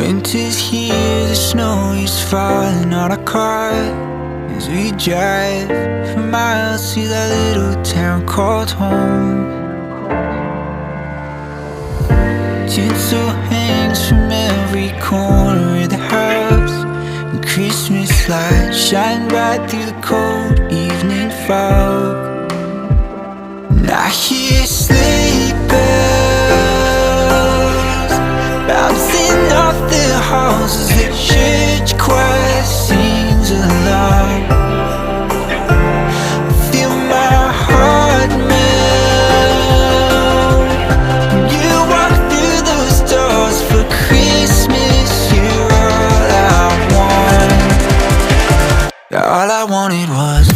Winter's here, the snow is falling on our car as we drive for miles to that little town called home. Tinsel hangs from every corner of the house, and Christmas lights shine bright through the cold evening fog. And I hear sleigh bells bouncing off the halls as the church choir sings along. I feel my heart melt when you walk through those doors for Christmas. You're all I want. All I wanted was you.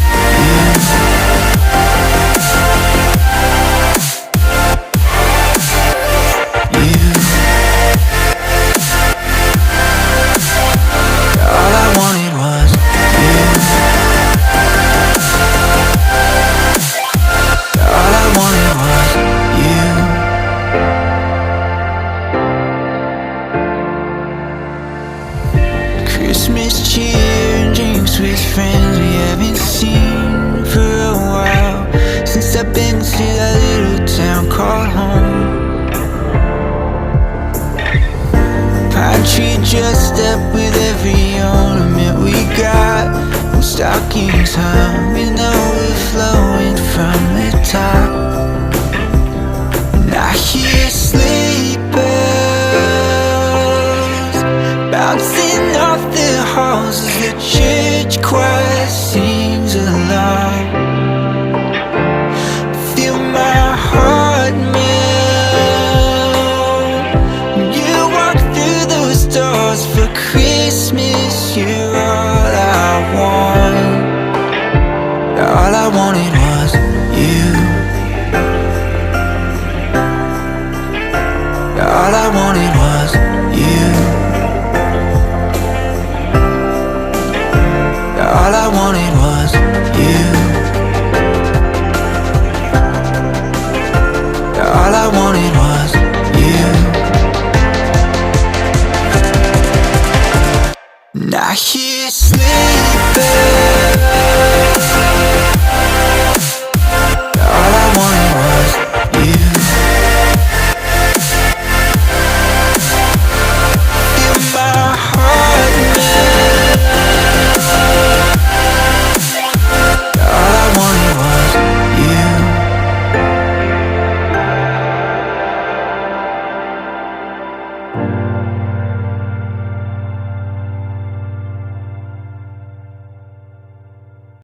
Christmas cheer and drinks with friends we haven't seen for a while, since I've been to that little town called home. Pine tree dressed up with every ornament we got, and stockings hung with overflowing from the top. And I hear sleigh bells bouncing off the halls as the church choir sings along. Feel my heart melt when you walk through those doors for Christmas. You're all I want. All I wanted was you. All I wanted